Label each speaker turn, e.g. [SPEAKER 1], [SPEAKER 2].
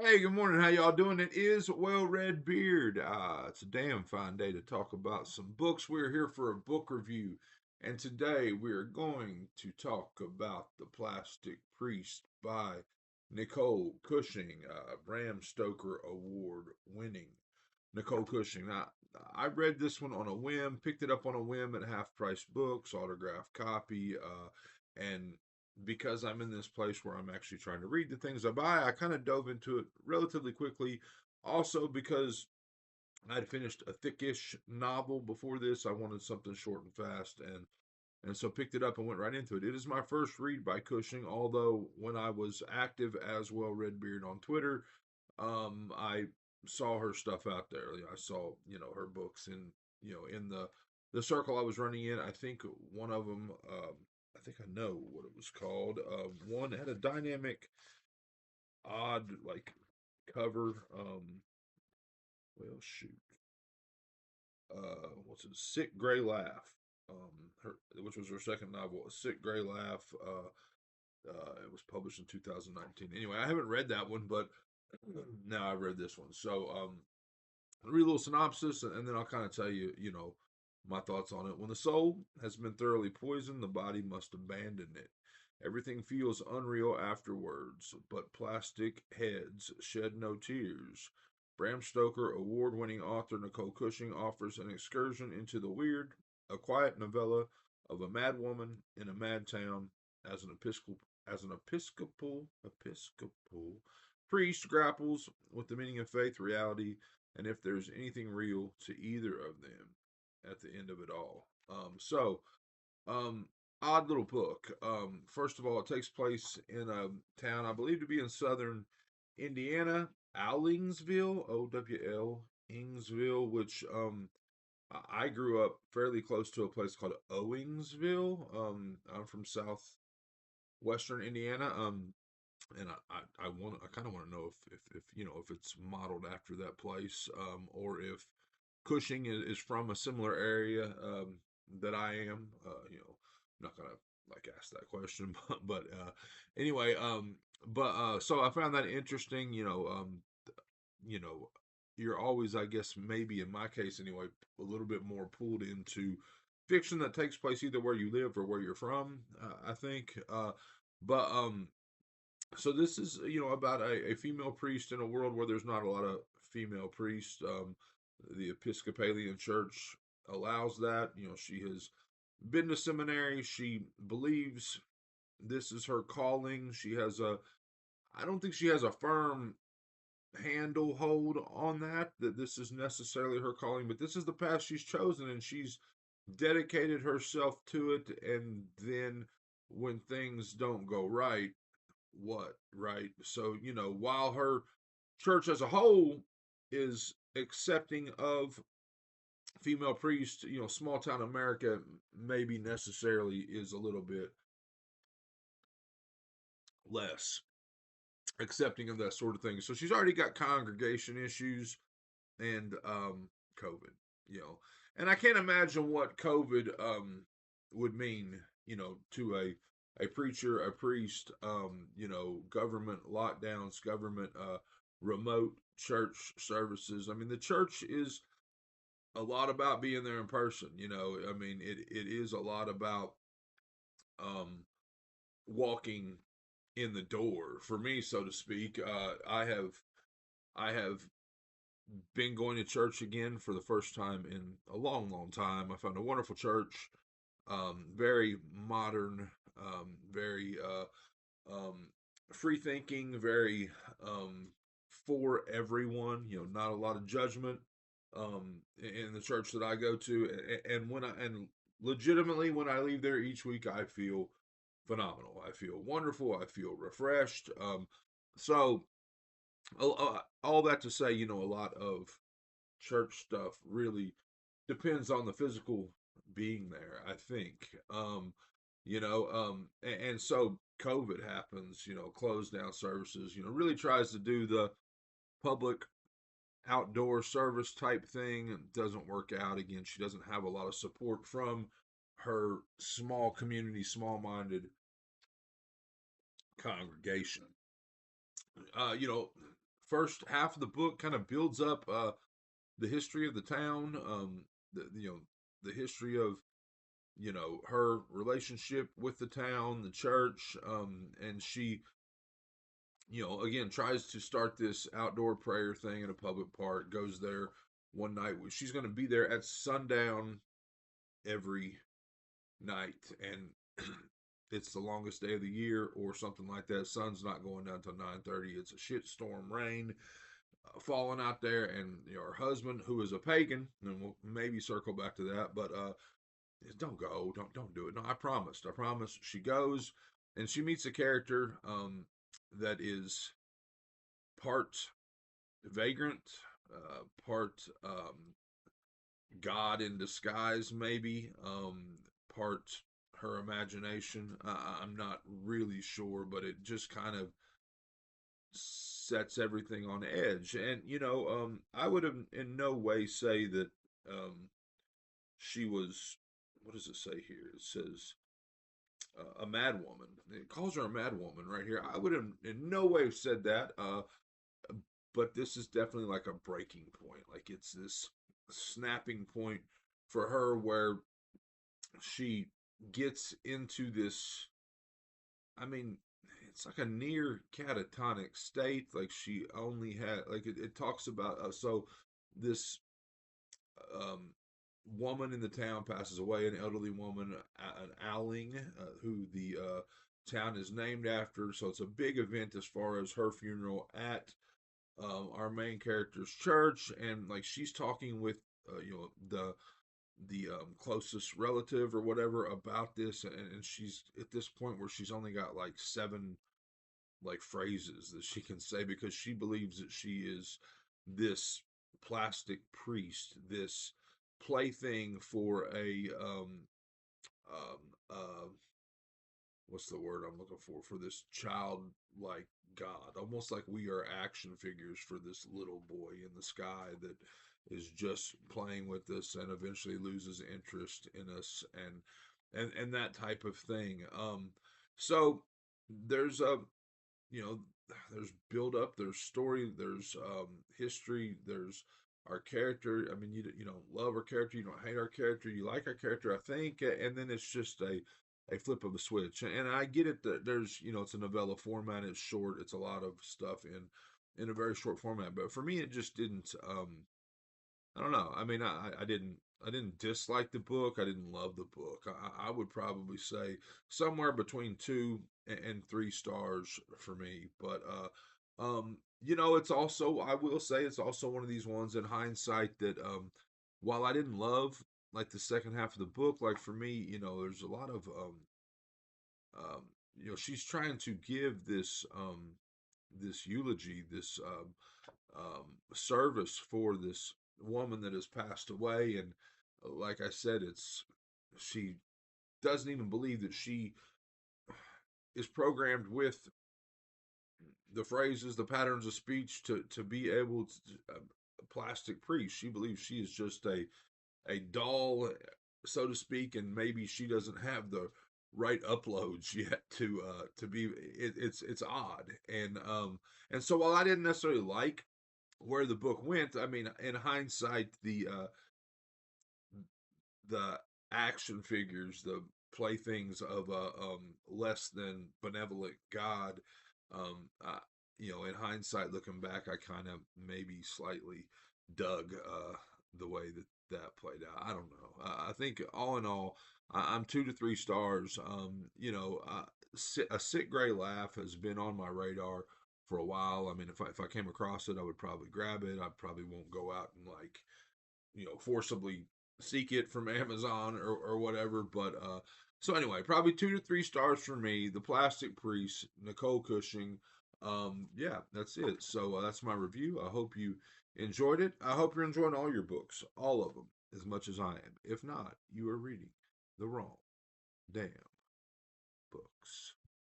[SPEAKER 1] Hey, good morning. How y'all doing? It is Well Red Beard. It's a damn fine day to talk about some books. We're here for a book review, and today we're going to talk about The Plastic Priest by Nicole Cushing, Bram Stoker Award winning Nicole Cushing. Now, I read this one on a whim, picked it up on a whim at Half Price Books, autographed copy, and because I'm in this place where I'm actually trying to read the things I buy, I kind of dove into it relatively quickly. Also, because I'd finished a thickish novel before this, I wanted something short and fast, and so picked it up and went right into it. It is my first read by Cushing, although when I was active as Well Redbeard on Twitter, I saw her stuff out there. I saw her books in the circle I was running in. I think one of them. I think I know what it was called. One had a dynamic, odd like cover. Well, shoot. What's it? Sick Gray Laugh. Which was her second novel, A Sick Gray Laugh. It was published in 2019. Anyway, I haven't read that one, but now I've read this one. So, I'll read a little synopsis, and then I'll kind of tell you, my thoughts on it. When the soul has been thoroughly poisoned, the body must abandon it. Everything feels unreal afterwards, but plastic heads shed no tears. Bram Stoker award winning author Nicole Cushing offers an excursion into the weird, a quiet novella of a mad woman in a mad town as an Episcopal priest grapples with the meaning of faith, reality, and if there's anything real to either of them at the end of it all. Um, odd little book. First of all, it takes place in a town I believe to be in southern Indiana, Owlingsville, O-W-L, Ingsville, which I grew up fairly close to a place called Owingsville. I'm from southwestern Indiana. And I kind of want to know if if it's modeled after that place, or if Cushing is from a similar area that I am. I'm not gonna like ask that question, but anyway, so I found that interesting. You know, you're always, I guess, maybe in my case anyway, a little bit more pulled into fiction that takes place either where you live or where you're from. I think, but so this is about a female priest in a world where there's not a lot of female priests. The Episcopalian Church allows that. She has been to seminary. She believes this is her calling. I don't think she has a firm handle hold on that this is necessarily her calling, but this is the path she's chosen, and she's dedicated herself to it. And then when things don't go right, what, right? So, while her church as a whole is accepting of female priests, small town America maybe necessarily is a little bit less accepting of that sort of thing. So she's already got congregation issues and COVID, you know. And I can't imagine what COVID would mean, to a preacher, a priest, government lockdowns, government remote church services. I mean, the church is a lot about being there in person. I mean, it is a lot about um, walking in the door for me, so to speak. I have been going to church again for the first time in a long, long time. I found a wonderful church, very modern, very free thinking, very for everyone. Not a lot of judgment in the church that I go to, and legitimately when I leave there each week, I feel phenomenal. I feel wonderful. I feel refreshed. So all that to say, a lot of church stuff really depends on the physical being there, I think. And so COVID happens, close down services, really tries to do the public outdoor service type thing. It doesn't work out. Again, she doesn't have a lot of support from her small community, small minded congregation. Uh, you know, first half of the book kind of builds up the history of the town, the history of her relationship with the town, the church, and she again tries to start this outdoor prayer thing in a public park. Goes there one night. She's going to be there at sundown every night, and it's the longest day of the year or something like that. Sun's not going down till 9:30. It's a shit storm rain falling out there, and her husband, who is a pagan, and we'll maybe circle back to that, but don't go, don't do it. No, I promised. I promised. She goes, and she meets a character that is part vagrant, part God in disguise, maybe, part her imagination. I'm not really sure, but it just kind of sets everything on edge. And I would have in no way say that she was. What does it say here? It says a mad woman. It calls her a mad woman right here. I would have in no way have said that. But this is definitely like a breaking point. Like it's this snapping point for her where she gets into this. I mean, it's like a near catatonic state. Like she only had like it talks about so this um woman in the town passes away, an elderly woman, an Owling, who the town is named after. So it's a big event as far as her funeral at our main character's church, and like she's talking with the closest relative or whatever about this, and she's at this point where she's only got like seven like phrases that she can say because she believes that she is this plastic priest, this plaything for a um uh what's the word I'm looking for this child like God, almost like we are action figures for this little boy in the sky that is just playing with us and eventually loses interest in us, and that type of thing. So there's a you know there's build up, there's story, there's history, there's our character. I mean, you don't love our character, you don't hate our character, you like our character, I think, and then it's just a flip of a switch. And I get it that there's it's a novella format, it's short, it's a lot of stuff in a very short format, but for me it just didn't I don't know. I mean, I didn't dislike the book. I didn't love the book. I would probably say somewhere between 2 and 3 stars for me. But it's also, I will say it's also one of these ones in hindsight that while I didn't love like the second half of the book, like for me, there's a lot of she's trying to give this eulogy, this service for this woman that has passed away, and like I said, it's she doesn't even believe that she is programmed with the phrases, the patterns of speech to be able to a plastic priest. She believes she is just a doll, so to speak, and maybe she doesn't have the right uploads yet to be. It's odd, and so while I didn't necessarily like where the book went, I mean, in hindsight, the action figures, the playthings of a less than benevolent God. I, in hindsight, looking back, I kind of maybe slightly dug the way that played out. I don't know. I think all in all, I'm 2 to 3 stars. A sick gray laugh has been on my radar for a while. I mean, if I came across it, I would probably grab it. I probably won't go out and like forcibly seek it from Amazon or whatever. But so anyway, probably 2 to 3 stars for me. The Plastic Priest, Nicole Cushing. Yeah, that's it. So that's my review. I hope you enjoyed it. I hope you're enjoying all your books, all of them, as much as I am. If not, you are reading the wrong damn books.